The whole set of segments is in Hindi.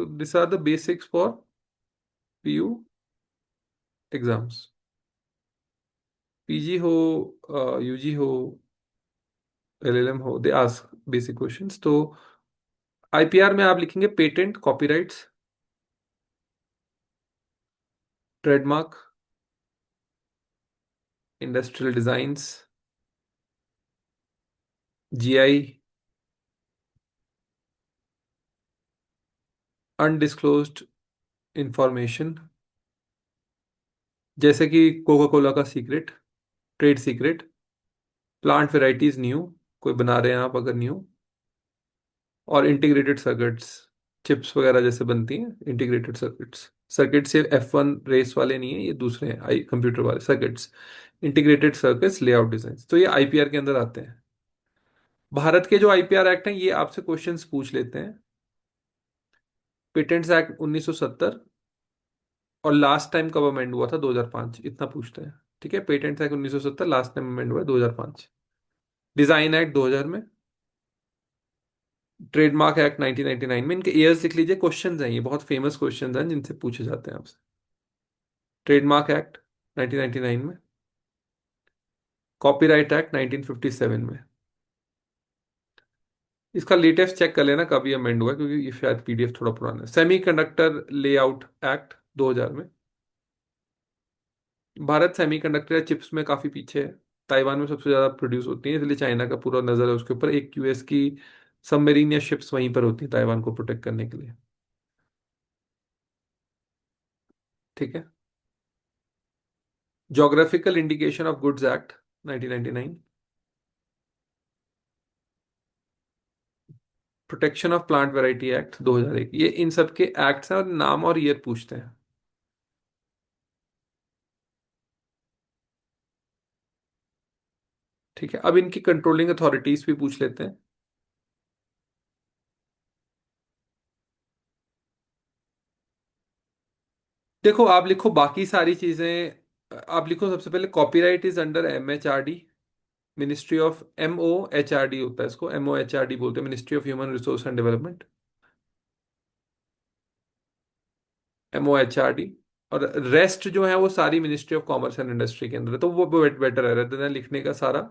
So these are the basics for PU exams. PG हो, यूजी हो, एलएलएम हो, दे आस्क बेसिक क्वेश्चंस। तो आईपीआर में आप लिखेंगे patent, copyrights, trademark, industrial designs, GI, undisclosed information, जैसे कि कोका कोला का secret, trade secret, plant varieties new, कोई बना रहे हैं आप अगर न्यू, और इंटीग्रेटेड सर्किट्स, चिप्स वगैरह जैसे बनती हैं इंटीग्रेटेड सर्किट्स। सर्किट सिर्फ F1 रेस वाले नहीं है, ये दूसरे हैं आई कंप्यूटर वाले circuits. Integrated circuits, layout design, तो ये आईपीआर के अंदर आते हैं। भारत के जो आईपीआर एक्ट हैं ये आपसे क्वेश्चंस पूछ लेते हैं। पेटेंट्स एक्ट 1970, और लास्ट टाइम कब अमेंड हुआ था? 2005, इतना पूछते हैं। ठीक है, patents act 1970, last time amend हुआ है 2005। डिजाइन एक्ट 2000 में, ट्रेडमार्क एक्ट 1999 में। इनके ईयर्स लिख लीजिए, क्वेश्चंस हैं ये, बहुत फेमस क्वेश्चंस हैं जिनसे पूछे जाते हैं आपसे। ट्रेडमार्क एक्ट 1999 में, कॉपीराइट एक्ट 1957 में। इसका लेटेस्ट चेक कर लेना कभी अमेंड हुआ है, क्योंकि ये शायद पीडीएफ थोड़ा पुराना है। सेमीकंडक्टर लेआउट एक्ट 2000 में। भारत सेमीकंडक्टर या चिप्स में काफी पीछे है। ताइवान में सबसे ज्यादा प्रोड्यूस होती है, इसलिए चाइना का पूरा नजर है उसके ऊपर। एक यूएस की सबमरीन या शिप्स वहीं पर होती है ताइवान को प्रोटेक्ट करने के लिए। ठीक है। Geographical indication of goods act 1999। Protection of plant variety act 2001। ये इन सब के एक्ट्स हैं और नाम और ईयर पूछते हैं। ठीक है, अब इनकी कंट्रोलिंग अथॉरिटीज भी पूछ लेते हैं। देखो आप लिखो बाकी सारी चीजें, आप लिखो सबसे पहले copyright is under MHRD, ministry of, MOHRD होता है इसको, MOHRD बोलते हैं, ministry of human resource and development, MOHRD। और रेस्ट जो है वो सारी ministry of commerce and industry के अंदर है, तो वो बेटर है rather than लिखने का सारा।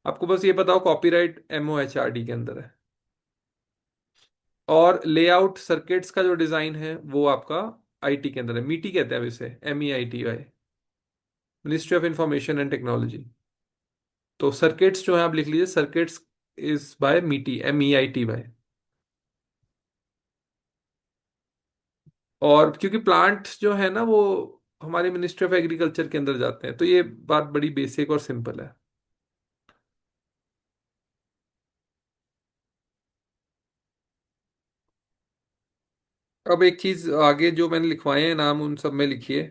आपको बस ये बताओ कॉपीराइट MOHRD के अंदर है। और लेआउट सर्किट्स का जो डिजाइन है वो आपका आईटी के अंदर है, मीटी कहते हैं अब इसे, MEITY, ministry of information and technology. तो सर्किट्स जो है आप लिख लीजिए, सर्किट्स इज बाय मीटी, MEITY। और क्योंकि प्लांट्स जो है ना वो हमारे मिनिस्ट्री ऑफ एग्रीकल्चर के अंदर जाते हैं, तो ये बात बड़ी बेसिक और सिंपल है। अब एक चीज आगे जो मैंने लिखवाए हैं नाम, उन सब में लिखिए।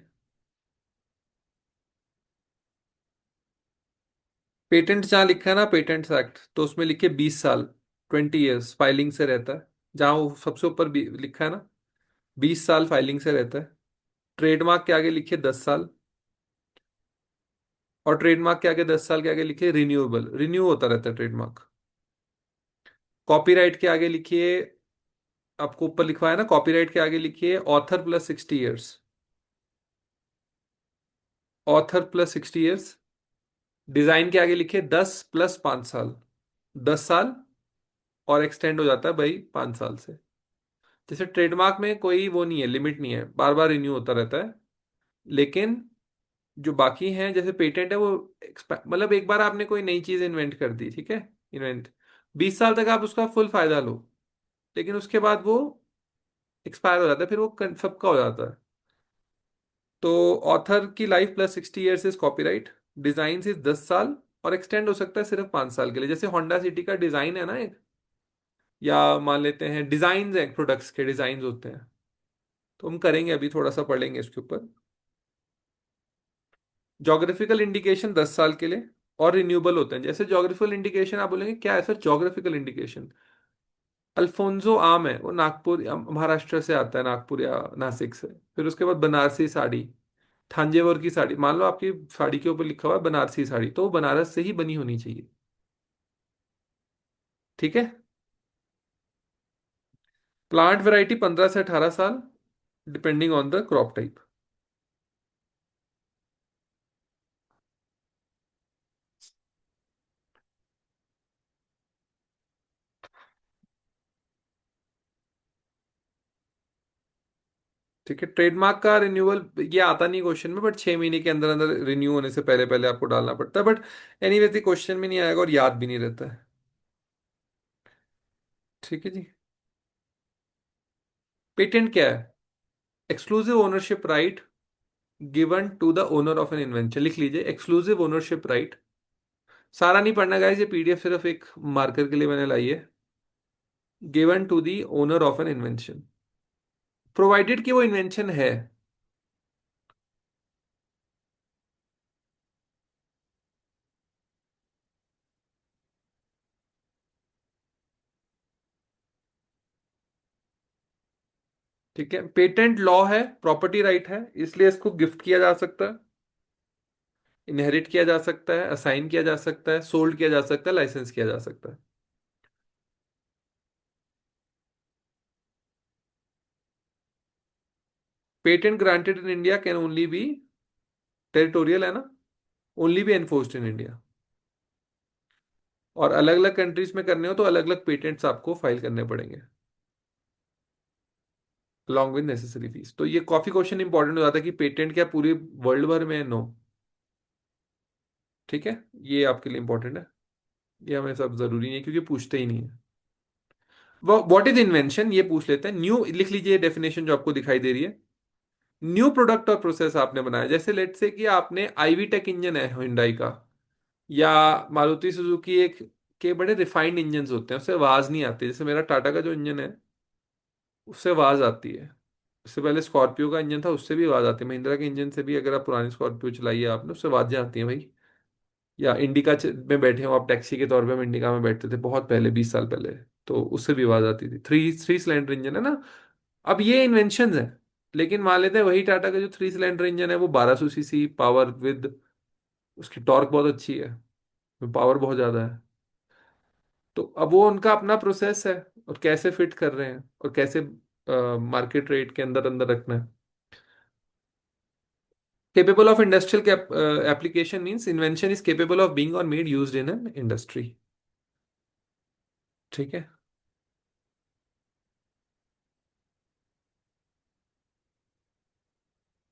पेटेंट जहाँ लिखा है ना, पेटेंट्स एक्ट, तो उसमें लिखिए 20 साल, 20 ईयर्स फाइलिंग से रहता है। जहाँ वो सबसे ऊपर भी लिखा है ना, 20 साल फाइलिंग से रहता है। ट्रेडमार्क के आगे लिखिए 10 साल, और ट्रेडमार्क के आगे 10 साल के आगे लिखिए रिन्यूएबल, रिन्यू होता रहता है ट्रेडमार्क। कॉपीराइट के आगे लिखिए, आपको ऊपर लिखवाया ना, कॉपीराइट के आगे लिखिए author plus 60 years, author plus 60 years. Design के आगे लिखिए 10 + 5 साल, 10 साल, और एक्सटेंड हो जाता है भाई 5 साल से। जैसे ट्रेडमार्क में कोई वो नहीं है, लिमिट नहीं है, बार बार रिन्यू होता रहता है। लेकिन जो बाकी हैं जैसे पेटेंट है वो मतलब एक बार आपने कोई नई चीज इन्वेंट कर दी, ठीक है, इन्वेंट, 20 साल तक आप उसका फुल फायदा लो, लेकिन उसके बाद वो एक्सपायर हो जाता है, फिर वो सबका हो जाता है। तो ऑथर की life plus 60 years is copyright, design is 10 साल, और एक्सटेंड हो सकता है सिर्फ 5 साल के लिए। जैसे होंडा सिटी का डिजाइन है ना एक, या मान लेते हैं डिजाइन है, प्रोडक्ट्स के डिजाइन होते हैं। तो हम करेंगे अभी थोड़ा सा पढ़ेंगे इसके ऊपर। जोग्राफिकल इंडिकेशन 10 साल के लिए, और रिन्यूएबल होते हैं। जैसे जोग्राफिकल इंडिकेशन आप बोलेंगे क्या है सर जोग्राफिकल इंडिकेशन? अल्फोंसो आम है, वो नागपुर या महाराष्ट्र से आता है, नागपुर या नासिक से। फिर उसके बाद बनारसी साड़ी, थांजेवर की साड़ी, मान लो आपकी साड़ी के ऊपर लिखा हुआ है बनारसी साड़ी, तो वो बनारस से ही बनी होनी चाहिए। ठीक है। प्लांट वैरायटी 15 से 18 साल, depending on the crop type. ठीक है, ट्रेडमार्क का रिन्यूअल ये आता नहीं क्वेश्चन में, बट 6 महीने के अंदर अंदर रिन्यू होने से पहले पहले आपको डालना पड़ता है, बट एनीवे क्वेश्चन में नहीं आएगा और याद भी नहीं रहता है। ठीक है जी। पेटेंट क्या है? Exclusive ownership right given to the owner of an invention. लिख लीजिए, एक्सक्लूसिव ओनरशिप राइट। सारा नहीं पढ़ना गाइस, ये पीडीएफ सिर्फ एक मार्कर के लिए मैंने लाई है। Given to the owner of an invention, provided कि वो इन्वेंशन है। ठीक है, पेटेंट लॉ है, प्रॉपर्टी राइट है, इसलिए इसको गिफ्ट किया जा सकता है, इनहेरिट किया जा सकता है, असाइन किया जा सकता है, सोल्ड किया जा सकता है, लाइसेंस किया जा सकता है। Patent granted in India can only be, territorial है ना, only be enforced in India. और अलग अलग कंट्रीज में करने हो तो अलग अलग पेटेंट्स आपको फाइल करने पड़ेंगे, अलॉन्ग विद नेसेसरी फीस। तो ये काफी क्वेश्चन इंपॉर्टेंट हो जाता है कि पेटेंट क्या पूरे वर्ल्ड भर में है? नो। ठीक है, ये आपके लिए इंपॉर्टेंट है, ये हमें सब जरूरी नहीं है क्योंकि पूछते ही नहीं है। व्हाट इज इन्वेंशन, ये पूछ लेते हैं। न्यू, लिख लीजिए डेफिनेशन जो आपको दिखाई दे रही है। न्यू प्रोडक्ट और प्रोसेस आपने बनाया, जैसे लेट से कि आपने आईवी टेक इंजन है हुंडई का, या मारुति सुजुकी एक के बड़े रिफाइंड इंजन होते हैं, उससे आवाज नहीं आती। जैसे मेरा टाटा का जो इंजन है उससे आवाज आती है। इससे पहले स्कॉर्पियो का इंजन था, उससे भी आवाज आती है। महिंद्रा के इंजन से भी, अगर आप पुरानी स्कॉर्पियो चलाइए आपने, उससे आवाजें आती हैं भाई। या इंडिका में बैठे हो आप टैक्सी के तौर पे, हम इंडिका में बैठते थे बहुत पहले, 20 साल पहले, तो उससे भी आवाज आती थी। थ्री थ्री सिलेंडर इंजन है ना। अब ये इन्वेंशन है, लेकिन मान लेते हैं वही टाटा का जो 3 सिलेंडर इंजन है वो 1200 सीसी पावर विद, उसकी टॉर्क बहुत अच्छी है, पावर बहुत ज्यादा है। तो अब वो उनका अपना प्रोसेस है, और कैसे फिट कर रहे हैं और कैसे मार्केट रेट के अंदर अंदर रखना है। Capable of industrial application means invention is capable of being or made used in an industry। ठीक है।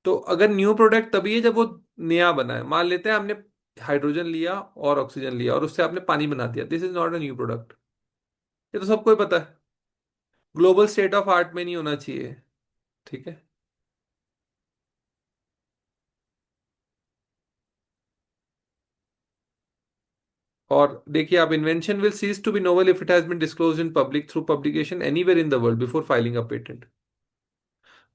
तो अगर न्यू प्रोडक्ट तभी है जब वो नया बना है। मान लेते हैं हमने हाइड्रोजन लिया और ऑक्सीजन लिया और उससे आपने पानी बना दिया, this is not a new product. ये तो सबको ही पता है, ग्लोबल स्टेट ऑफ आर्ट में नहीं होना चाहिए। ठीक है। और देखिए आप, invention will cease to be novel if it has been disclosed in public through publication anywhere in the world before filing a patent.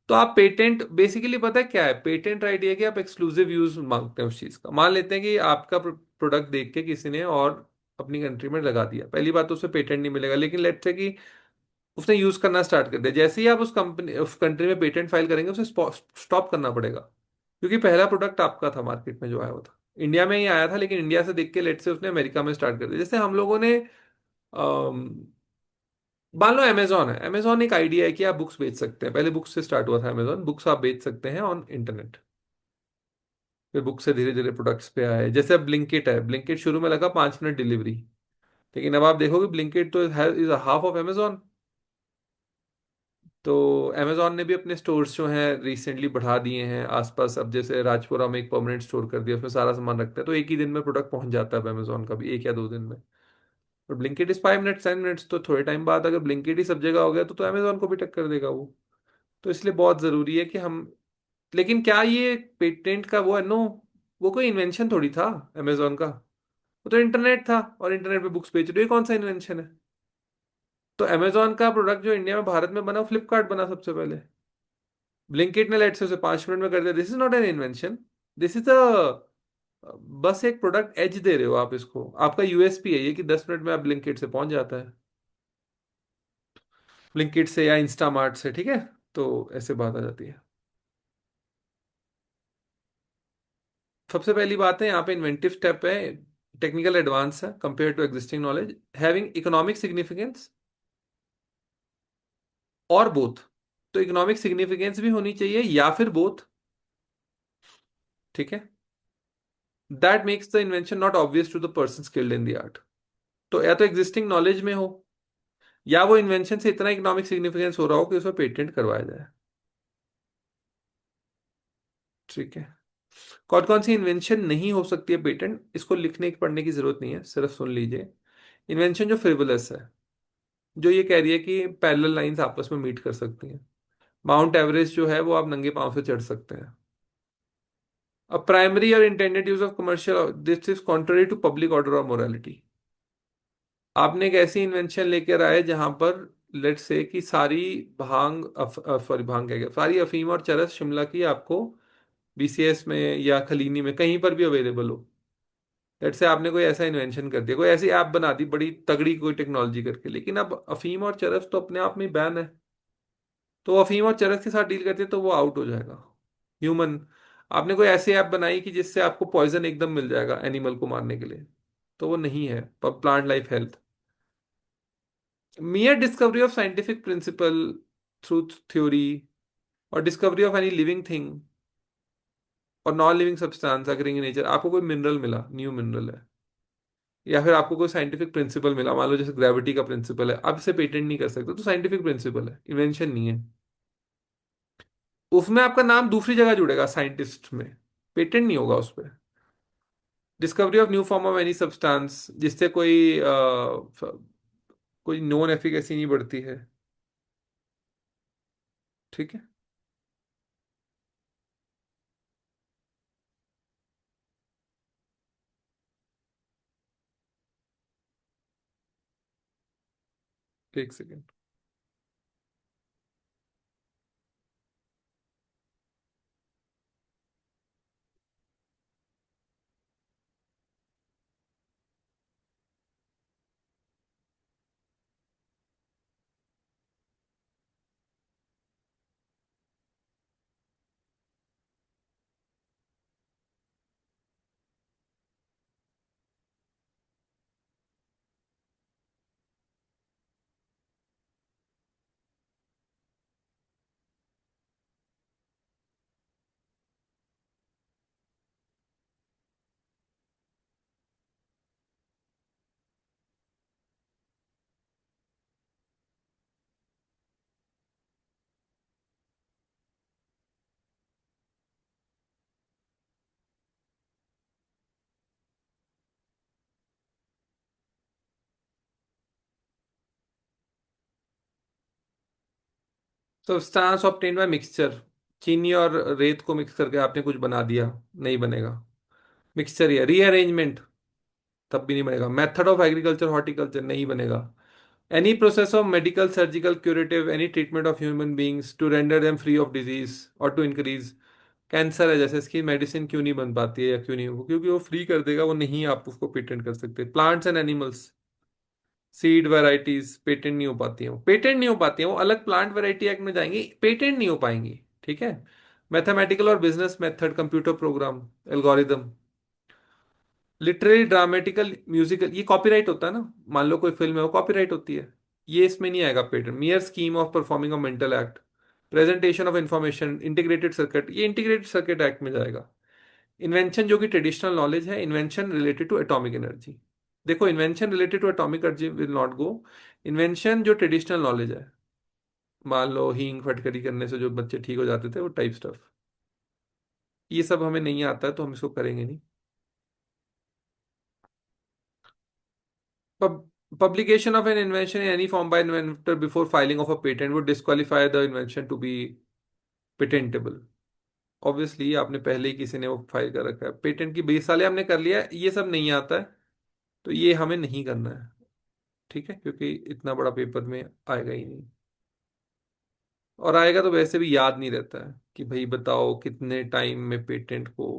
तो आप पेटेंट बेसिकली पता है क्या है? पेटेंट राइट है कि आप एक्सक्लूसिव यूज मांगते हैं उस चीज का। मान लेते हैं कि आपका प्रोडक्ट देख के किसी ने और अपनी कंट्री में लगा दिया, पहली बात तो उसे पेटेंट नहीं मिलेगा, लेकिन लेट्स से कि उसने यूज करना स्टार्ट कर दिया। जैसे ही आप उस कंपनी उस कंट्री में पेटेंट फाइल करेंगे उसे स्टॉप करना पड़ेगा, क्योंकि पहला प्रोडक्ट आपका था मार्केट में जो आया हुआ था, इंडिया में ही आया था, लेकिन इंडिया से देख के लेट से उसने अमेरिका में स्टार्ट कर दिया। जैसे हम लोगों ने मान लो अमेजोन है, अमेजोन एक आइडिया है कि आप बुक्स बेच सकते हैं, पहले बुक्स से स्टार्ट हुआ था अमेजोन, बुक्स आप बेच सकते हैं ऑन इंटरनेट। फिर बुक से धीरे धीरे प्रोडक्ट्स पे आए। जैसे अब ब्लिंकिट है, ब्लिंकिट शुरू में लगा 5 मिनट डिलीवरी, लेकिन अब आप देखोगे ब्लिंकिट तो इज हाफ ऑफ अमेजोन। तो अमेजोन ने भी अपने स्टोर्स जो हैं रिसेंटली बढ़ा दिए हैं आसपास। अब जैसे राजपुरा में एक परमानेंट स्टोर कर दिया, उसमें सारा सामान रखते हैं, तो एक ही दिन में प्रोडक्ट पहुंच जाता है अमेजोन का भी, 1 या 2 दिन में। और ब्लिंकिट इज 5 मिनट्स 10 मिनट्स, तो थोड़े टाइम बाद अगर ब्लिंकिट ही सब जगह हो गया तो अमेजोन को भी टक्कर देगा वो। तो इसलिए बहुत जरूरी है कि हम, लेकिन क्या ये पेटेंट का वो है? नो, वो कोई इन्वेंशन थोड़ी था अमेजोन का, वो तो इंटरनेट था, और इंटरनेट पे बुक्स बेच रही है, कौन सा इन्वेंशन है? तो अमेजोन का प्रोडक्ट जो इंडिया में भारत में बना, फ्लिपकार्ट बना सबसे पहले। ब्लिंकिट ने लेट से उसे 5 मिनट में कर दिया, this is not an invention, this is a, बस एक प्रोडक्ट एज दे रहे हो आप इसको, आपका यूएसपी है ये कि 10 मिनट में आप ब्लिंकिट से पहुंच जाता है, ब्लिंकिट से या इंस्टामार्ट से। ठीक है, तो ऐसे बात आ जाती है। सबसे पहली बात है यहाँ पे इन्वेंटिव स्टेप है, टेक्निकल एडवांस है compare to existing knowledge, having economic significance और बोथ। तो इकोनॉमिक सिग्निफिकेंस भी होनी चाहिए या फिर बोथ। ठीक है। That makes the invention not obvious to the person skilled in the art. तो या तो एग्जिस्टिंग नॉलेज में हो, या वो इन्वेंशन से इतना इकोनॉमिक सिग्निफिकेंस हो रहा हो कि उसको पेटेंट करवाया जाए। ठीक है। कौन कौन सी इन्वेंशन नहीं हो सकती है पेटेंट, इसको लिखने पढ़ने की जरूरत नहीं है, सिर्फ सुन लीजिए। इन्वेंशन जो फ्रिवोलस है, जो ये कह रही है कि पैरेलल लाइंस आपस में मीट कर सकती हैं। माउंट एवरेस्ट जो है वो आप नंगे पांव से चढ़ सकते हैं। अब प्राइमरी और intended use of commercial, this is contrary to public order और मोरालिटी। आपने एक ऐसी इन्वेंशन लेकर आए जहां पर लेट से कि सारी भांग, सॉरी भांग क्या गया, सारी अफीम और चरस शिमला की आपको बीसीएस में या खलीनी में कहीं पर भी अवेलेबल हो। लेट से आपने कोई ऐसा इन्वेंशन कर दिया, कोई ऐसी ऐप बना दी बड़ी तगड़ी कोई टेक्नोलॉजी करके, लेकिन अब अफीम और चरस तो अपने आप में बैन है। तो अफीम और चरस के साथ डील करते तो वो आउट हो जाएगा। ह्यूमन, आपने कोई ऐसी ऐप बनाई कि जिससे आपको पॉइजन एकदम मिल जाएगा एनिमल को मारने के लिए, तो वो नहीं है plant life health. mere discovery of scientific principle, truth theory, और discovery of any living thing और non living substance occurring in nature, आपको कोई मिनरल मिला, न्यू मिनरल है, या फिर आपको कोई साइंटिफिक प्रिंसिपल मिला, मान लो जैसे ग्रेविटी का प्रिंसिपल है, अब इसे पेटेंट नहीं कर सकते, तो साइंटिफिक प्रिंसिपल है, इन्वेंशन नहीं है। उसमें आपका नाम दूसरी जगह जुड़ेगा साइंटिस्ट में, पेटेंट नहीं होगा उस पर। Discovery of new form of any substance, जिससे कोई नॉन एफिकेसी नहीं बढ़ती है। ठीक है। एक second. Substance obtained by mixture, चीनी और रेत को मिक्स करके आपने कुछ बना दिया, नहीं बनेगा। मिक्सचर या रीअरेंजमेंट, तब भी नहीं बनेगा। मेथड ऑफ एग्रीकल्चर हॉर्टिकल्चर, नहीं बनेगा। Any process of medical surgical curative any treatment of human beings to render them free of disease और टू इंक्रीज। कैंसर है जैसे, इसकी मेडिसिन क्यों नहीं बन पाती है या क्यों नहीं, वो क्योंकि वो फ्री कर देगा, वो नहीं आप उसको पेटेंट कर सकते। Plants and animals, seed varieties patent नहीं हो पाती हैं, पेटेंट नहीं हो पाती हैं, वो अलग प्लांट वैरायटी एक्ट में जाएंगी, पेटेंट नहीं हो पाएंगी। ठीक है। मैथमेटिकल और business method, computer program, algorithm, literary dramatical musical, ये कॉपीराइट होता है ना, मान लो कोई फिल्म है वो कॉपीराइट होती है, ये इसमें नहीं आएगा patent. Mere scheme of performing a mental act, presentation of information, integrated circuit, ये इंटीग्रेटेड सर्किट एक्ट में जाएगा। इन्वेंशन जो कि ट्रेडिशनल नॉलेज है, invention related to atomic energy, देखो invention related to atomic energy will not go. Invention जो ट्रेडिशनल नॉलेज है, मान लो हींग फटकरी करने से जो बच्चे ठीक हो जाते थे, वो टाइप स्टफ, ये सब हमें नहीं आता है तो हम इसको करेंगे नहीं। Publication of an invention in any form by inventor before filing of a patent would disqualify the invention to be patentable। Obviously आपने पहले ही किसी ने वो फाइल कर रखा है, पेटेंट की 20 साल हमने कर लिया है, ये सब नहीं आता है, तो ये हमें नहीं करना है। ठीक है, क्योंकि इतना बड़ा पेपर में आएगा ही नहीं, और आएगा तो वैसे भी याद नहीं रहता है कि भाई बताओ कितने टाइम में पेटेंट को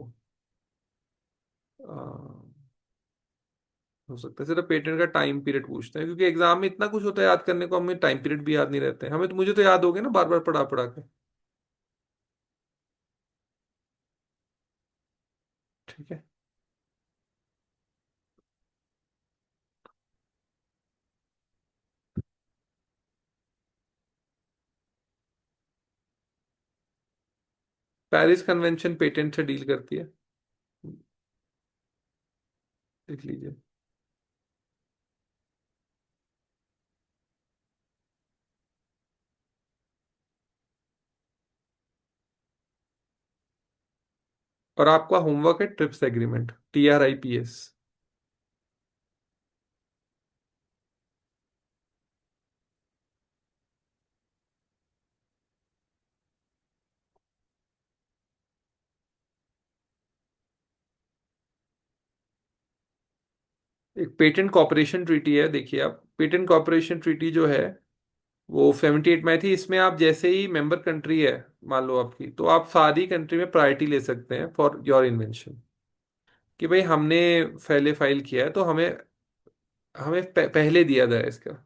आ, हो सकता है। सिर्फ पेटेंट का टाइम पीरियड पूछते हैं, क्योंकि एग्जाम में इतना कुछ होता है याद करने को, हमें टाइम पीरियड भी याद नहीं रहते हैं, हमें तो, मुझे तो याद हो गया ना बार बार पढ़ा पढ़ा के। ठीक है। पेरिस कन्वेंशन पेटेंट से डील करती है। देख लीजिए। और आपका होमवर्क है ट्रिप्स एग्रीमेंट, TRIPS। एक पेटेंट कॉपरेशन ट्रीटी है, देखिए आप, पेटेंट कॉपरेशन ट्रीटी जो है वो 78 में थी। इसमें आप जैसे ही मेंबर कंट्री है, मान लो आपकी, तो आप सारी कंट्री में प्रायोरिटी ले सकते हैं फॉर योर इन्वेंशन। कि भाई हमने पहले फाइल किया है तो हमें हमें पहले दिया जाए इसका।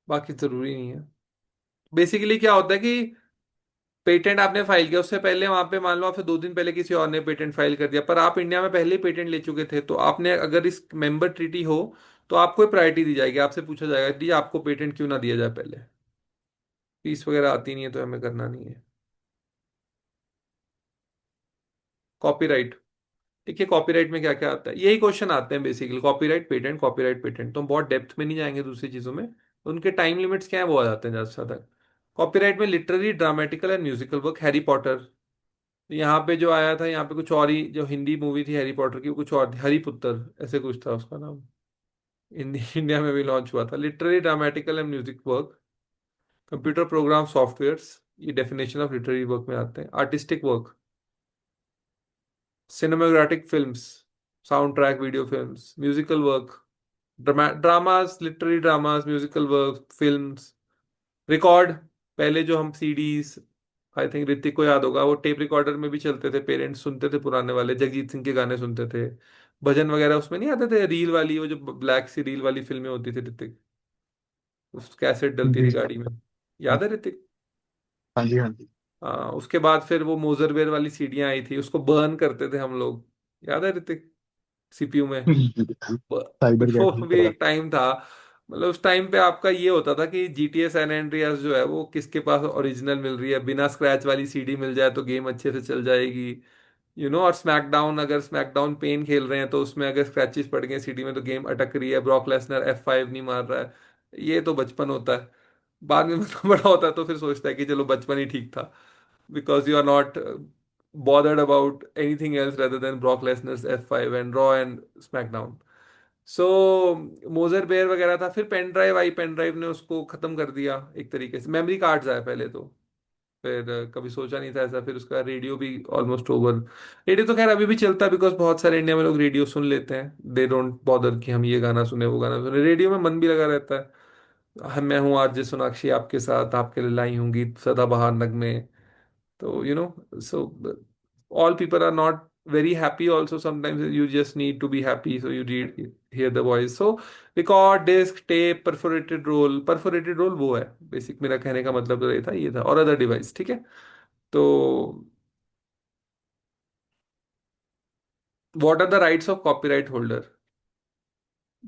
बाकी जरूरी नहीं है। बेसिकली क्या होता है कि पेटेंट आपने फाइल किया, उससे पहले वहां पे मान लो आपसे 2 दिन पहले किसी और ने पेटेंट फाइल कर दिया, पर आप इंडिया में पहले ही पेटेंट ले चुके थे, तो आपने अगर इस मेंबर ट्रीटी हो तो आपको प्रायोरिटी दी जाएगी। आपसे पूछा जाएगा जी आपको पेटेंट क्यों ना दिया जाए पहले। फीस वगैरह आती नहीं है तो हमें करना नहीं है। कॉपीराइट। देखिए कॉपीराइट में क्या क्या आता है, यही क्वेश्चन आते हैं basically, copyright patent, copyright patent. तो हम बहुत डेप्थ में नहीं जाएंगे दूसरी चीजों में। उनके टाइम लिमिट्स क्या है वो आ जाते हैं ज्यादा से ज्यादा। कॉपीराइट में literary, dramatical and musical work, Harry Potter. यहाँ पे जो आया था, यहाँ पे कुछ और ही, जो हिंदी मूवी थी हैरी पॉटर की, वो कुछ और थी, हरिपुत्र ऐसे कुछ था उसका नाम। इंडिया में भी लॉन्च हुआ था। Literary, dramatical and music work, computer program, softwares, ये डेफिनेशन ऑफ लिटरेरी वर्क में आते हैं। Artistic work, cinematographic films, sound track, video films. Musical work, dramas, literary dramas, musical work, films. Record, पहले जो हम सीडीज, आई थिंक ऋतिक को याद होगा, वो टेप रिकॉर्डर में भी चलते थे, पेरेंट्स सुनते थे पुराने वाले, जगजीत सिंह के गाने सुनते थे। भजन वगैरह उसमें नहीं आते थे, रील वाली, वो जो ब्लैक सी रील वाली फिल्में होती थी ऋतिक, उस कैसेट डलती जी थी जी। गाड़ी में। याद है ऋतिक? हाँ जी हाँ जी। हाँ, उसके बाद फिर वो मोजरवेयर वाली सीडियां आई थी, उसको बर्न करते थे हम लोग। याद है ऋतिक? CPU में। साइबर वो कैफे की भी तरह। एक टाइम था। मतलब उस टाइम पे आपका ये होता था कि GTA सैन एंड्रियास जो है वो किसके पास ओरिजिनल मिल रही है, बिना स्क्रैच वाली CD मिल जाए तो गेम अच्छे से चल जाएगी। और स्मैकडाउन, अगर स्मैकडाउन पेन खेल रहे हैं तो उसमें अगर स्क्रैचेस पड़ गए CD में तो गेम अटक रही है, ब्रॉक लेसनर F5 नहीं मार रहा है। ये तो बचपन होता है। बाद में मतलब बड़ा होता है तो फिर सोचता है कि चलो बचपन ही ठीक था, because you are not bothered about anything else rather than Brock Lesnar's F5 and Raw and SmackDown. सो मोजर बेयर वगैरह था। फिर पेन ड्राइव आई, पेन ड्राइव ने उसको खत्म कर दिया एक तरीके से। मेमोरी कार्ड्स आए पहले तो। फिर कभी सोचा नहीं था ऐसा। फिर उसका रेडियो भी ऑलमोस्ट ओवर। रेडियो तो खैर अभी भी चलता है, बिकॉज बहुत सारे इंडिया में लोग रेडियो सुन लेते हैं, दे डोंट बॉदर कि हम ये गाना सुने वो गाना सुने। रेडियो में मन भी लगा रहता है। मैं हूँ आरजे सोनाक्षी, आपके साथ आपके लिए लाई हूँ गीत सदाबहार नगमे। So, so all people are not very happy also. Sometimes you just need to be happy. So you hear the voice. So record, disc, tape, perforated roll वो है बेसिक। मेरा कहने का मतलब तो ये था, ये था, और अदर डिवाइस, ठीक है। तो what are the rights of copyright holder?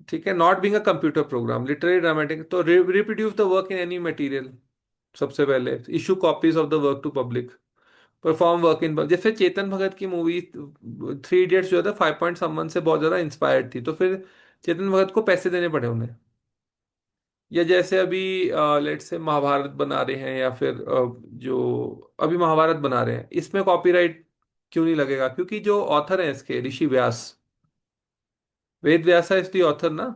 ठीक है, not being a computer program, literary dramatic, तो reproduce the work in any material. सबसे पहले issue copies of the work to public, perform work in, जैसे चेतन भगत की मूवी 3 इडियट्स जो था 5 पॉइंट समवन से बहुत ज्यादा इंस्पायर्ड थी, तो फिर चेतन भगत को पैसे देने पड़े उन्हें। या जैसे अभी लेट्स से महाभारत बना रहे हैं, या फिर जो अभी महाभारत बना रहे हैं, इसमें कॉपीराइट क्यों नहीं लगेगा? क्योंकि जो ऑथर है इसके, ऋषि व्यास, वेद व्यासा इज द ऑथर ना।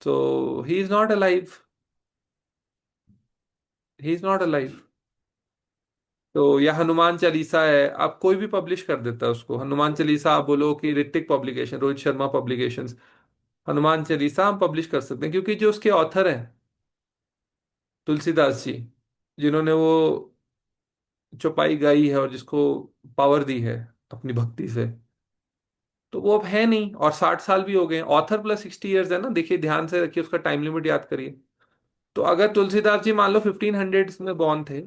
तो he is not alive, he is not alive. तो या हनुमान चालीसा है, आप कोई भी पब्लिश कर देता है उसको। हनुमान चालीसा आप बोलो कि ऋतिक पब्लिकेशन, रोहित शर्मा पब्लिकेशंस, हनुमान चालीसा हम पब्लिश कर सकते हैं, क्योंकि जो उसके ऑथर हैं तुलसीदास जी, जिन्होंने वो चौपाई गाई है और जिसको पावर दी है अपनी भक्ति से, तो वो अब है नहीं। और 60 साल भी हो गए, ऑथर प्लस 60 ईयर्स है ना, देखिए ध्यान से रखिए उसका टाइम लिमिट याद करिए। तो अगर तुलसीदास जी मान लो 1500s में बॉर्न थे,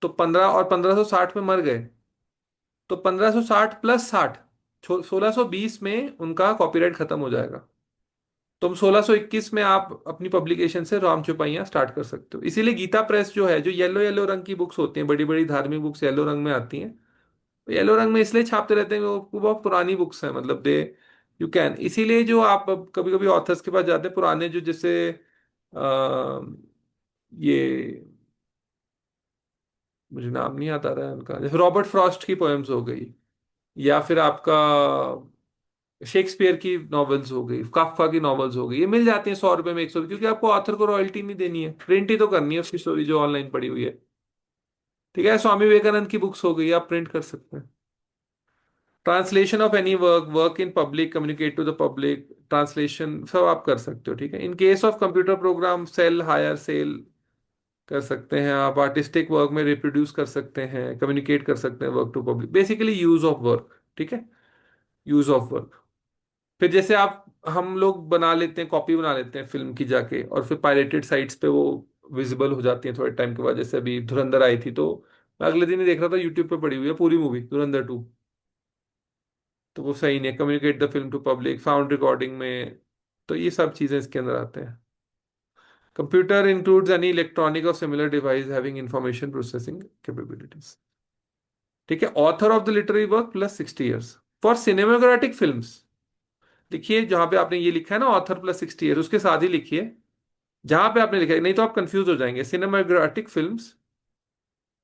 तो 1560 में मर गए, तो 1560 प्लस 60, 1620 में उनका कॉपीराइट खत्म हो जाएगा। तुम 1621 में आप अपनी पब्लिकेशन से राम चौपाइयां स्टार्ट कर सकते हो। इसीलिए गीता प्रेस जो है, जो येलो येलो रंग की बुक्स होती हैं, बड़ी बड़ी धार्मिक बुक्स येलो रंग में आती हैं। तो येलो रंग में इसलिए छापते रहते हैं कि वो बहुत पुरानी बुक्स हैं, मतलब दे यू कैन, इसीलिए जो आप कभी कभी ऑथर्स के पास जाते हैं पुराने, जो जैसे ये मुझे नाम नहीं आता रहा है उनका, जैसे रॉबर्ट फ्रॉस्ट की पोएम्स हो गई, या फिर आपका शेक्सपियर की नॉवेल्स हो गई, काफ्का की नॉवेल्स हो गई, ये मिल जाती हैं 100 रुपए में, 100, क्योंकि आपको ऑथर को रॉयल्टी नहीं देनी है, प्रिंट ही तो करनी है उसकी स्टोरी जो ऑनलाइन पड़ी हुई है। ठीक है, स्वामी विवेकानंद की बुक्स हो गई, आप प्रिंट कर सकते हैं। Translation of any work, work in public, communicate to the public, translation सब आप कर सकते हो। ठीक है, in case of computer program, sale, hire sale कर सकते हैं आप, आर्टिस्टिक वर्क में रिप्रोड्यूस कर सकते हैं, कम्युनिकेट कर सकते हैं work to public, basically use of work. ठीक है, यूज ऑफ वर्क। फिर जैसे आप, हम लोग बना लेते हैं, कॉपी बना लेते हैं फिल्म की जाके, और फिर पायरेटेड साइट्स पे वो विजिबल हो जाती है थोड़े टाइम के बाद। जैसे अभी धुरंधर आई थी, तो मैं अगले दिन ही देख रहा था, यूट्यूब पे पड़ी हुई है पूरी मूवी धुरंधर 2। तो वो सही नहीं है, communicate the film to public, sound recording में, तो ये सब चीजें इसके अंदर आते हैं। कंप्यूटर इंक्लूड्स एनी इलेक्ट्रॉनिक और similar device having information processing capabilities. ठीक है, author of the literary work plus 60 years for cinematographic films. देखिए जहां पे आपने ये लिखा है ना ऑथर प्लस 60 ईयर, उसके साथ ही लिखिए जहां पे आपने लिखा है, नहीं तो आप कंफ्यूज हो जाएंगे। सिनेमाग्राफिक फिल्म्स,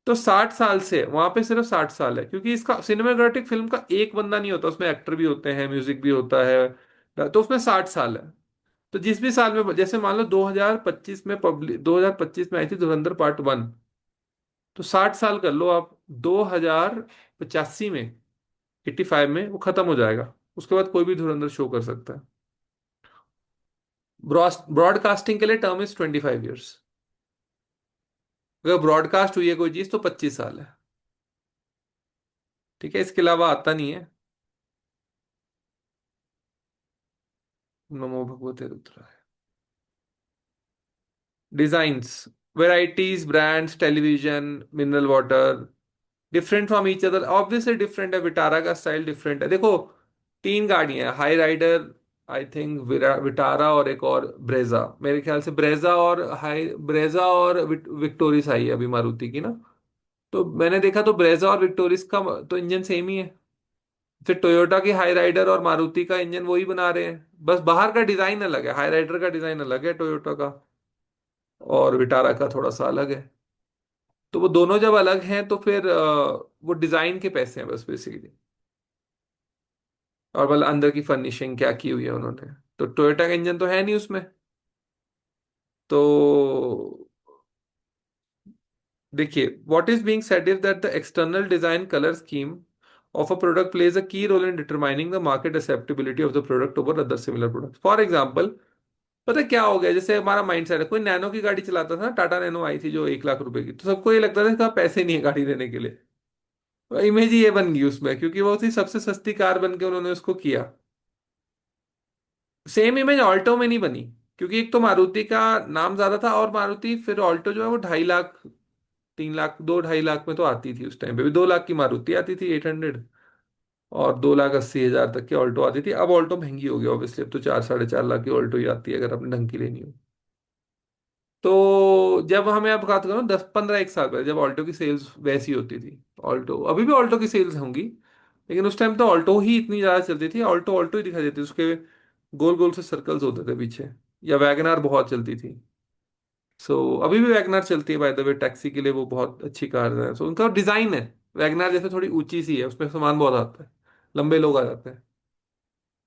तो 60 साल से वहां पे सिर्फ 60 साल है, क्योंकि इसका सिनेमाग्राफिक फिल्म का एक बंदा नहीं होता, उसमें एक्टर भी होते हैं, म्यूजिक भी होता है, तो उसमें 60 साल है। तो जिस भी साल में, जैसे मान लो 2025 में, पब्लिक 2025 में आई थी धुरंधर पार्ट 1, तो 60 साल कर लो आप, 2085 में, 85 में वो खत्म हो जाएगा। उसके बाद कोई भी धुरंधर शो कर सकता है। ब्रॉडकास्टिंग के लिए टर्म इज 25 ईयर्स। अगर ब्रॉडकास्ट हुई है कोई चीज तो 25 साल है। ठीक है, इसके अलावा आता नहीं है। नमो भगवते रुद्राय। Designs, varieties, brands, television, mineral water, different from each other, obviously different है, विटारा का स्टाइल डिफरेंट है। देखो, तीन गाड़ियां हैं, Hyryder, I think Vitara, और एक और ब्रेजा, मेरे ख्याल से ब्रेजा और ब्रेजा और विक्टोरिस आई है अभी मारुति की ना। तो मैंने देखा तो ब्रेजा और विक्टोरिस का तो इंजन सेम ही है। फिर टोयोटा की हाई राइडर और मारुति का इंजन वही बना रहे हैं, बस बाहर का डिजाइन अलग है, हाई राइडर का डिजाइन अलग है टोयोटा का, और विटारा का थोड़ा सा अलग है। तो वो दोनों जब अलग हैं तो फिर वो डिजाइन के पैसे हैं बस बेसिकली, और मतलब अंदर की फर्निशिंग क्या की हुई है उन्होंने। तो टोयोटा का इंजन तो है नहीं उसमें। तो देखिए, what is being said is that the external design colour scheme of a product plays a key role in determining the market acceptability of the product over other similar products. For example, पता है क्या हो गया, जैसे हमारा माइंड सेट है, कोई नैनो की गाड़ी चलाता था, टाटा नैनो आई थी जो 1 लाख रुपए की, तो सबको ये लगता था कि पैसे नहीं है गाड़ी लेने के लिए। तो इमेज ही ये बन गई उसमें, क्योंकि वो थी सबसे सस्ती कार बन के उन्होंने उसको किया। सेम इमेज ऑल्टो में नहीं बनी, क्योंकि एक तो मारुति का नाम ज्यादा था, और मारुति फिर ऑल्टो जो है वो 2.5 लाख, 3 लाख, 2-2.5 लाख में तो आती थी, उस टाइम पे भी 2 लाख की मारुति आती थी 800, और 2,80,000 तक की ऑल्टो आती थी। अब ऑल्टो महंगी हो गई ऑब्वियसली, अब तो 4-4.5 लाख की ऑल्टो ही आती है अगर आपने ढंग की लेनी हो। तो जब हमें, आप बात करो 10-15 एक साल पहले, जब ऑल्टो की सेल्स वैसी होती थी, ऑल्टो अभी भी ऑल्टो की सेल्स होंगी, लेकिन उस टाइम तो ऑल्टो ही इतनी ज्यादा चलती थी, ऑल्टो ऑल्टो ही दिखाई देती थी, उसके गोल गोल से सर्कल्स होते थे पीछे। या वैगनार बहुत चलती थी। सो अभी भी वैगनार चलती है बाय द वे, टैक्सी के लिए वो बहुत अच्छी कार है। सो उनका डिजाइन है, वैगनार जैसे थोड़ी ऊंची सी है, उसमें सामान बहुत आता है, लंबे लोग आ जाते हैं।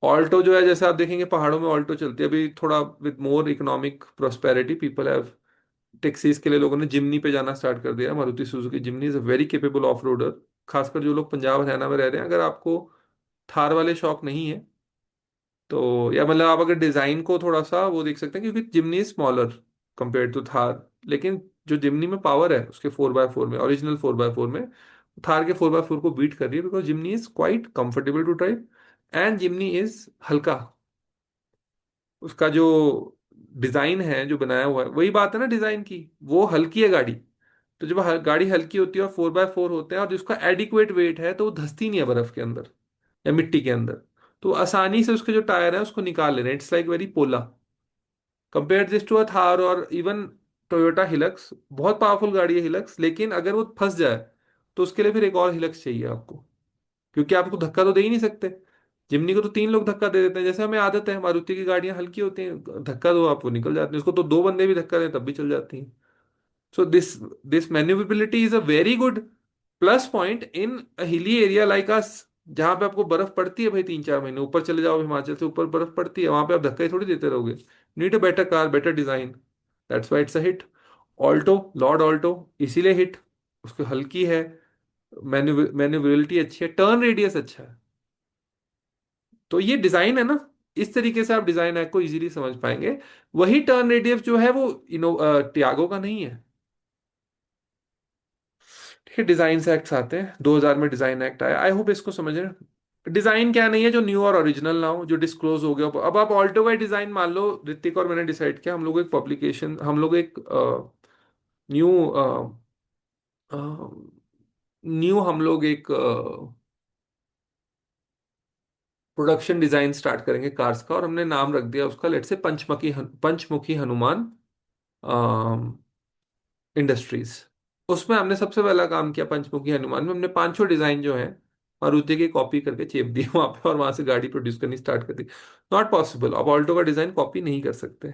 ऑल्टो जो है, जैसे आप देखेंगे पहाड़ों में ऑल्टो चलती है अभी थोड़ा, with more economic prosperity people have, taxis के लिए लोगों ने जिमनी पे जाना स्टार्ट कर दिया। Maruti Suzuki Jimny is a very capable off roader. खासकर जो लोग पंजाब हरियाणा में रह रहे हैं, अगर आपको थार वाले शौक नहीं है, तो या मतलब आप अगर डिजाइन को थोड़ा सा वो देख सकते हैं, क्योंकि Jimny is smaller compare to Thar, लेकिन जो जिमनी में पावर है उसके 4x4 में, ओरिजिनल 4x4 में, थार के 4x4 को बीट कर रही है, because Jimny is quite comfortable to drive, and Jimny is हल्का। उसका जो डिजाइन है जो बनाया हुआ है, वही बात है ना डिजाइन की, वो हल्की है गाड़ी। तो जब गाड़ी हल्की होती है और 4x4 होते हैं और जिसका एडिक्वेट वेट है तो वो धंसती नहीं है बर्फ के अंदर या मिट्टी के अंदर। तो आसानी से उसके जो टायर है उसको निकाल ले रहे हैं। इट्स लाइक वेरी पोला। Compare this to a Thar और इवन टोयोटा हिलक्स। बहुत पावरफुल गाड़ी है हिलक्स, लेकिन अगर वो फंस जाए तो उसके लिए फिर एक और हिलक्स चाहिए आपको, क्योंकि आपको धक्का तो दे ही नहीं सकते। जिमनी को तो तीन लोग धक्का दे देते हैं, जैसे हमें आदत है, मारुति की गाड़ियां हल्की होती हैं, धक्का दो आप वो निकल जाती हैं, उसको तो दो बंदे भी धक्का दें तब भी चल जाती हैं। So this maneuverability is a very good plus point in a hilly area like us, जहां पे आपको बर्फ पड़ती है भाई 3-4 महीने। ऊपर चले जाओ, हिमाचल से ऊपर बर्फ पड़ती है, वहां पे आप धक्का ही थोड़ी देते रहोगे। Need a better car, better design. That's why it's a hit. Alto, Lord Alto, इसीलिए हिट। उसको हल्की है, मैन्युवरिटी अच्छी है, टर्न रेडियस अच्छा है। तो ये डिजाइन है ना, इस तरीके से आप डिजाइन को इजीली समझ पाएंगे। वही टर्न रेडियस जो है वो टियागो का नहीं है। ठीक है, डिजाइन एक्ट्स आते हैं, 2000 में डिजाइन एक्ट आया। आई होप इसको समझ रहे हैं। डिजाइन क्या नहीं है जो न्यू और ओरिजिनल ना हो, जो डिस्क्लोज हो गया हो। अब आप ऑल्टो का डिजाइन मान लो, ऋतिक और मैंने डिसाइड किया, हम लोग एक पब्लिकेशन, हम लोग एक न्यू न्यू हम लोग एक प्रोडक्शन डिजाइन स्टार्ट करेंगे कार्स का, और हमने नाम रख दिया उसका, लेट से पंचमुखी हनुमान इंडस्ट्रीज। उसमें हमने सबसे पहला काम किया, पंचमुखी हनुमान में हमने पांचों डिजाइन जो है मारुति की कॉपी करके चेप दिए वहां पे, और वहां से गाड़ी प्रोड्यूस करनी स्टार्ट कर दी। नॉट पॉसिबल, अब ऑल्टो का डिजाइन कॉपी नहीं कर सकते।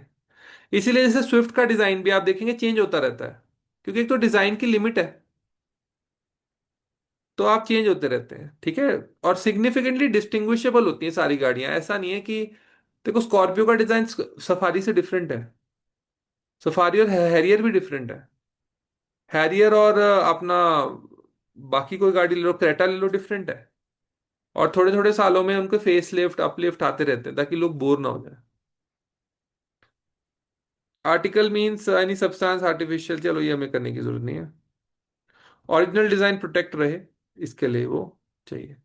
इसीलिए जैसे स्विफ्ट का डिजाइन भी आप देखेंगे चेंज होता रहता है, क्योंकि एक तो डिजाइन की लिमिट है, तो आप चेंज होते रहते हैं, ठीक है। और सिग्निफिकेंटली डिस्टिंग्विशेबल होती हैं सारी गाड़ियां, ऐसा नहीं है कि, देखो स्कॉर्पियो का डिजाइन सफारी से डिफरेंट है। सफारी और हैरियर भी डिफरेंट है। हैरियर और अपना बाकी कोई गाड़ी ले लो, क्रेटा ले लो, डिफरेंट है। और थोड़े थोड़े सालों में उनके फेस लिफ्ट अपलिफ्ट आते रहते हैं ताकि लोग बोर ना हो जाए। Article means any substance artificial, चलो ये हमें करने की जरूरत नहीं है। ओरिजिनल डिजाइन प्रोटेक्ट रहे, इसके लिए वो चाहिए।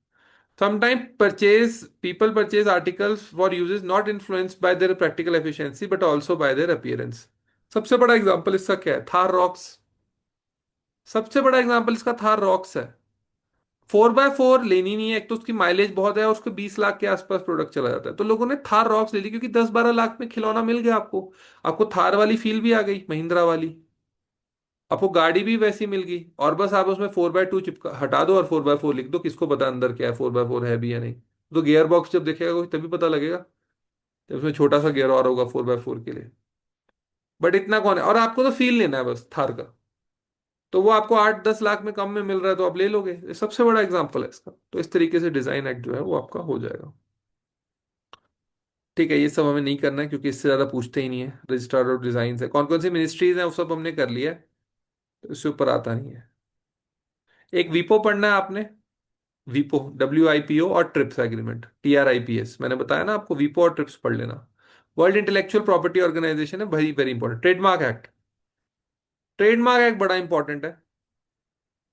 Sometimes purchase people purchase articles for uses not influenced by their practical efficiency but also by their appearance। सबसे बड़ा एग्जांपल इसका क्या है? थार रॉक्स। सबसे बड़ा एग्जांपल इसका थार रॉक्स है। 4x4 लेनी नहीं है, एक तो उसकी माइलेज बहुत है और उसको 20 लाख के आसपास प्रोडक्ट चला जाता है, तो लोगों ने थार रॉक्स ले ली क्योंकि 10-12 लाख में खिलौना मिल गया आपको। आपको थार वाली फील भी आ गई, महिंद्रा वाली। आपको गाड़ी भी वैसी मिल गई, और बस आप उसमें 4x2 चिपका हटा दो और 4x4 लिख दो, किसको पता अंदर क्या है, 4x4 है भी या नहीं। तो गियर बॉक्स जब देखेगा कोई तभी पता लगेगा, जब उसमें छोटा सा गियर और होगा 4x4 के लिए। बट इतना कौन है, और आपको तो फील लेना है बस थार का। तो वो आपको 8-10 लाख में कम में मिल रहा है तो आप ले लोगे। ये सबसे बड़ा एग्जाम्पल है इसका। तो इस तरीके से डिजाइन एक्ट जो है वो आपका हो जाएगा। ठीक है, ये सब हमें नहीं करना है क्योंकि इससे ज्यादा पूछते ही नहीं है। रजिस्ट्रार ऑफ डिजाइन है, कौन कौन सी मिनिस्ट्रीज हैं वो सब हमने कर लिया है, तो इससे ऊपर आता नहीं है। एक वीपो पढ़ना है आपने। वीपो, WIPO, और ट्रिप्स एग्रीमेंट, TRIPS, मैंने बताया ना आपको, वीपो और ट्रिप्स पढ़ लेना। वर्ल्ड इंटेलेक्चुअल प्रॉपर्टी ऑर्गेनाइजेशन है, very very important. Trademark act, trademark act बड़ा इंपॉर्टेंट है,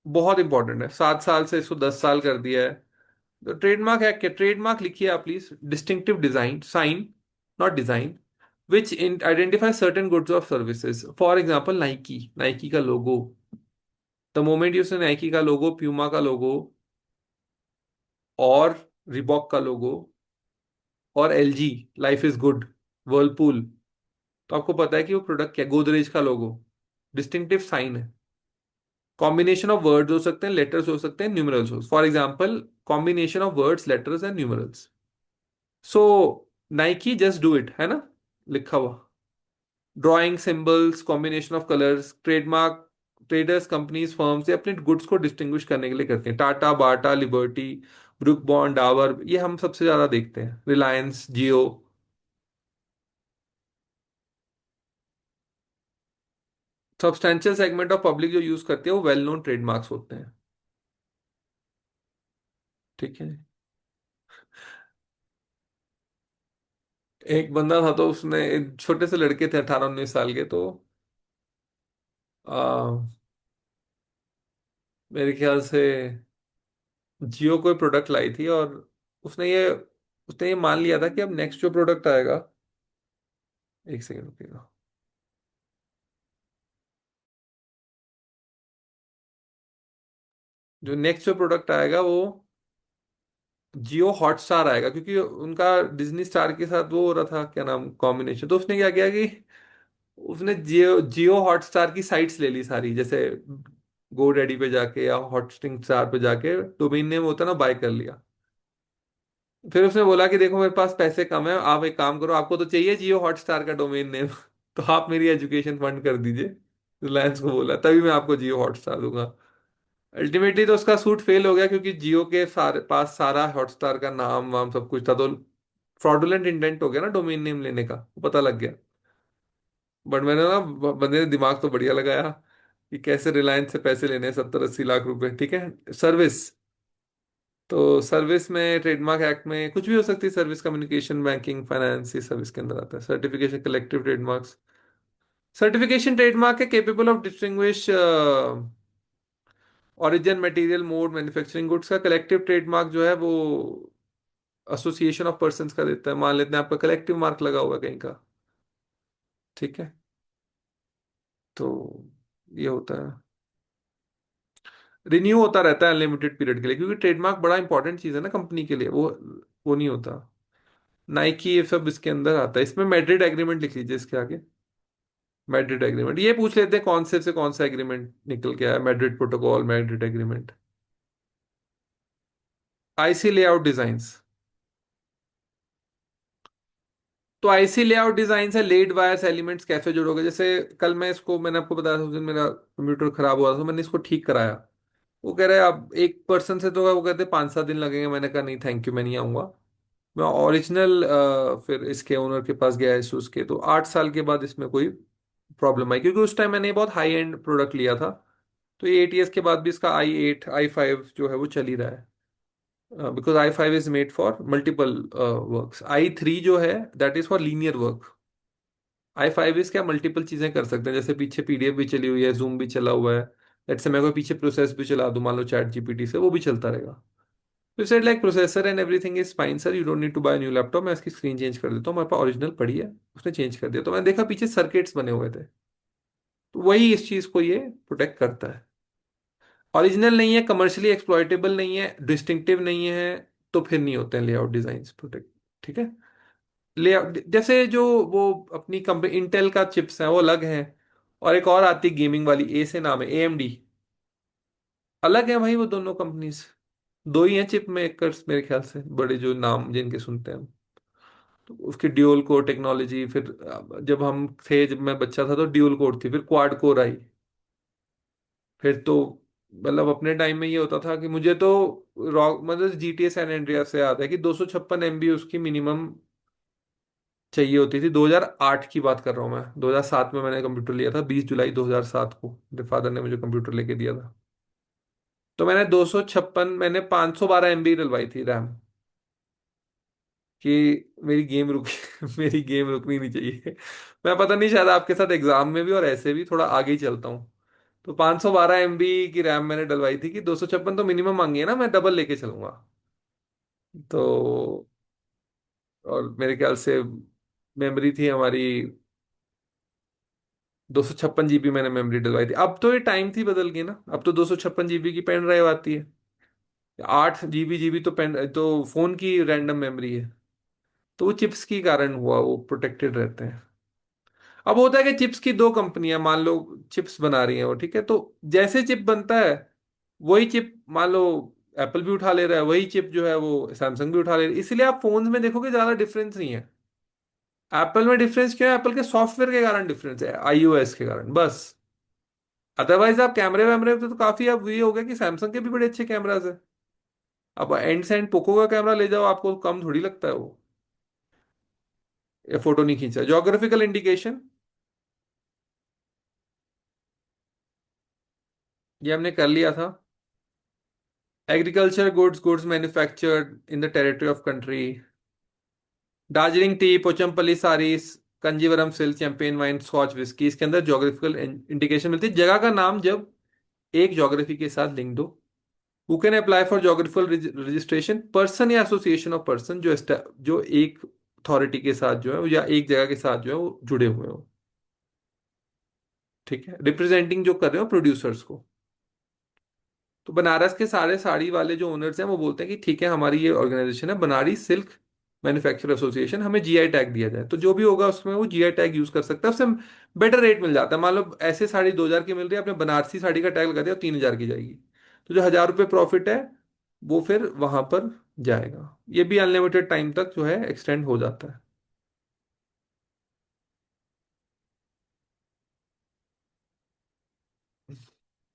बहुत इंपॉर्टेंट है। 7 साल से इसको 10 साल कर दिया है। तो ट्रेडमार्क एक्ट के, ट्रेडमार्क लिखिए आप please, distinctive design sign, not design, which identify certain goods और services. For example Nike, Nike का logo, the moment you say Nike का लोगो, प्यूमा का लोगो, और रिबॉक का लोगो, और LG, life is good, Whirlpool, तो आपको पता है कि वो प्रोडक्ट क्या, गोदरेज का लोगो, डिस्टिंक्टिव साइन है। कॉम्बिनेशन ऑफ वर्ड्स हो सकते हैं, लेटर्स हो सकते हैं, न्यूमरल्स हो, for example combination of words, letters and numerals. So Nike just do it है ना, लिखा हुआ। Drawing, symbols, combination of colours, trademark traders, companies, firms ये अपने गुड्स को डिस्टिंग्विश करने के लिए करते हैं। टाटा, बाटा, लिबर्टी, ब्रुक बॉन्ड, डावर, ये हम सबसे ज्यादा देखते हैं, रिलायंस, जियो। सब्सटैंशियल सेगमेंट ऑफ पब्लिक जो यूज करते हैं वो वेल नोन ट्रेडमार्क्स होते हैं। ठीक है। एक बंदा था तो उसने, एक छोटे से लड़के थे 18-19 साल के, तो आ, मेरे ख्याल से जियो कोई प्रोडक्ट लाई थी, और उसने ये उसने ये मान लिया था कि अब नेक्स्ट जो प्रोडक्ट आएगा, एक सेकंड रुकिएगा। जो नेक्स्ट जो प्रोडक्ट आएगा वो जियो हॉटस्टार आएगा, क्योंकि उनका डिज्नी स्टार के साथ वो हो रहा था, क्या नाम, कॉम्बिनेशन। तो उसने क्या किया कि उसने जियो जियो हॉटस्टार की साइट्स ले ली सारी, जैसे गो डैडी पे जाके या हॉटस्टिंग स्टार पे जाके डोमेन नेम होता है ना, बाय कर लिया। फिर उसने बोला कि देखो मेरे पास पैसे कम है, आप एक काम करो, आपको तो चाहिए जियो हॉटस्टार का डोमेन नेम तो आप मेरी एजुकेशन फंड कर दीजिए। रिलायंस को बोला, तभी मैं आपको जियो हॉटस्टार दूंगा। अल्टीमेटली तो उसका सूट फेल हो गया, क्योंकि जियो के पास सारा हॉटस्टार का नाम वाम सब कुछ था, तो फ्रॉडुलेंट इंटेंट हो गया ना डोमेन नेम लेने का, वो पता लग गया। बट मैंने ना, बंदे ने दिमाग तो बढ़िया लगाया कि कैसे रिलायंस से पैसे लेने हैं, 70-80 लाख रुपए, ठीक है, सर्विस। तो सर्विस में ट्रेडमार्क एक्ट में कुछ भी हो सकती है, सर्विस, कम्युनिकेशन, बैंकिंग, फाइनेंस, ये सर्विस के अंदर आता है। Certification, collective trademarks. Certification trademark है capable of distinguish origin, material, mode, manufacturing goods का। कलेक्टिव ट्रेडमार्क जो है वो एसोसिएशन ऑफ पर्संस का देता है। मान लेते हैं आपका कलेक्टिव मार्क लगा हुआ है कहीं का, ठीक है, तो ये होता है। रिन्यू होता रहता है अनलिमिटेड पीरियड के लिए, क्योंकि ट्रेडमार्क बड़ा इंपॉर्टेंट चीज है ना कंपनी के लिए, वो नहीं होता। नाइकी ये सब इसके अंदर आता है। इसमें मैड्रिड एग्रीमेंट लिख लीजिए इसके आगे। मैड्रिड एग्रीमेंट, ये पूछ लेते हैं कौन से कौन सा एग्रीमेंट निकल के आया, Madrid protocol, Madrid agreement. IC layout designs. तो आईसी लेआउट डिजाइन है, लेड वायर्स एलिमेंट्स कैसे जोड़ोगे। जैसे कल मैं इसको, मैंने आपको बताया था उस दिन मेरा कंप्यूटर खराब हुआ था, तो मैंने इसको ठीक कराया। वो कह रहे हैं आप एक पर्सन से, तो वो कहते 5-7 दिन लगेंगे। मैंने कहा नहीं थैंक यू, मैं नहीं आऊंगा। मैं ओरिजिनल फिर इसके ओनर के पास गया इस उसके, तो 8 साल के बाद इसमें कोई प्रॉब्लम आई, क्योंकि उस टाइम मैंने बहुत हाई एंड प्रोडक्ट लिया था। तो ये 8 ईयर्स के बाद भी इसका i8 i5 जो है वो चल ही रहा है, because i5 is made for multiple works. i3 जो है that is for linear work. i5 is क्या, मल्टीपल चीजें कर सकते हैं, जैसे पीछे पीडीएफ भी चली हुई है, जूम भी चला हुआ है। लेट्स से मैं कोई पीछे प्रोसेस भी चला दूं, मान लो चैट जीपीटी से, वो भी चलता रहेगा। तो said like processor and everything is fine sir, you don't need to buy new laptop. मैं इसकी स्क्रीन चेंज कर देता हूँ, मेरे पास ओरिजिनल पड़ी है। उसने चेंज कर दिया, तो मैंने देखा पीछे सर्किट्स बने हुए थे। तो वही इस चीज को ये प्रोटेक्ट करता है। ओरिजिनल नहीं है, कमर्शियली एक्सप्लॉयटेबल नहीं है, डिस्टिंक्टिव नहीं है, तो फिर नहीं होते हैं लेआउट डिजाइन प्रोटेक्ट, ठीक है। लेआउट जैसे जो वो अपनी कंपनी इंटेल का चिप्स है वो अलग है, और एक और आती गेमिंग वाली, ए से नाम है, एएमडी। अलग है भाई वो दोनों कंपनीज। दो ही हैं चिप मेकर्स मेरे ख्याल से, बड़े जो नाम जिनके सुनते हैं हम। तो उसकी ड्यूल कोर टेक्नोलॉजी, फिर जब हम थे, जब मैं बच्चा था तो ड्यूल कोर थी, फिर क्वाड कोर आई। फिर तो मतलब अपने टाइम में ये होता था कि मुझे तो रॉक, मतलब जीटीए सैन एंड्रियास से याद है कि 256 MB उसकी मिनिमम चाहिए होती थी। 2008 की बात कर रहा हूँ मैं, 2007 में मैंने कंप्यूटर लिया था, 20 जुलाई 2007 को मेरे फादर ने मुझे कंप्यूटर लेके दिया था। तो मैंने 256, मैंने 512 MB डलवाई थी रैम, कि मेरी गेम रुक मेरी गेम रुकनी नहीं चाहिए। मैं पता नहीं, शायद आपके साथ एग्जाम में भी और ऐसे भी थोड़ा आगे ही चलता हूँ। तो 512 MB की रैम मैंने डलवाई थी कि 256 तो मिनिमम मांगी है ना, मैं डबल लेके चलूंगा। तो और मेरे ख्याल से मेमोरी थी हमारी 256 GB मैंने मेमोरी डलवाई थी। अब तो ये टाइम थी बदल गई ना, अब तो 256 GB की पेन ड्राइव आती है। 8 GB जीबी तो पेन, तो फोन की रैंडम मेमोरी है। तो वो चिप्स की कारण हुआ, वो प्रोटेक्टेड रहते हैं। अब होता है कि चिप्स की दो कंपनियां मान लो चिप्स बना रही हैं वो, ठीक है, तो जैसे चिप बनता है वही चिप मान लो एप्पल भी उठा ले रहा है, वही चिप जो है वो सैमसंग भी उठा ले रही है। इसलिए आप फोन्स में देखोगे ज्यादा डिफरेंस नहीं है। एप्पल में डिफरेंस क्यों है, एप्पल के सॉफ्टवेयर के कारण डिफरेंस है, आईओएस के कारण बस। अदरवाइज आप कैमरे वैमरे पे तो काफी, अब ये हो गया कि सैमसंग के भी बड़े अच्छे कैमराज है। अब एंड से एंड पोको का कैमरा ले जाओ, आपको कम थोड़ी लगता है वो, ये फोटो नहीं खींचा। जोग्राफिकल इंडिकेशन, ये हमने कर लिया था। Agriculture goods, goods manufactured in the territory of country. Darjeeling tea, Pochampally saris, Kanjeevaram silk, champagne wine, scotch whisky, इसके अंदर जोग्राफिकल इंडिकेशन मिलती है। जगह का नाम जब एक जोग्राफी के साथ लिंक दो। Who can apply for geographical registration, person या एसोसिएशन ऑफ पर्सन जो जो एक अथॉरिटी के साथ जो है या एक जगह के साथ जो है वो जुड़े हुए हो, ठीक है, रिप्रेजेंटिंग जो कर रहे हो प्रोड्यूसर्स को। तो बनारस के सारे साड़ी वाले जो ओनर्स हैं वो बोलते हैं कि ठीक है, हमारी ये ऑर्गेनाइजेशन है बनारस सिल्क मैन्युफैक्चर एसोसिएशन, हमें जीआई टैग दिया जाए, तो जो भी होगा उसमें वो जीआई टैग यूज कर सकता है, उससे बेटर रेट मिल जाता है। मान लो ऐसे साड़ी 2,000 की मिल रही है, आपने बनारसी साड़ी का टैग लगा दिया, 3,000 की जाएगी। तो जो 1,000 रुपये प्रॉफिट है वो फिर वहां पर जाएगा। ये भी अनलिमिटेड टाइम तक जो है एक्सटेंड हो जाता है।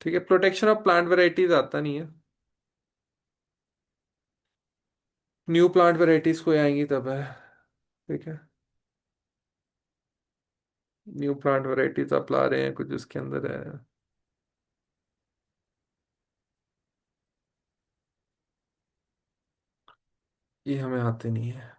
ठीक है, प्रोटेक्शन ऑफ प्लांट वेराइटीज आता नहीं है। न्यू प्लांट वेराइटीज कोई आएंगी तब है। ठीक है, न्यू प्लांट वेराइटीज आप ला रहे हैं कुछ इसके अंदर है। ये हमें आते नहीं है।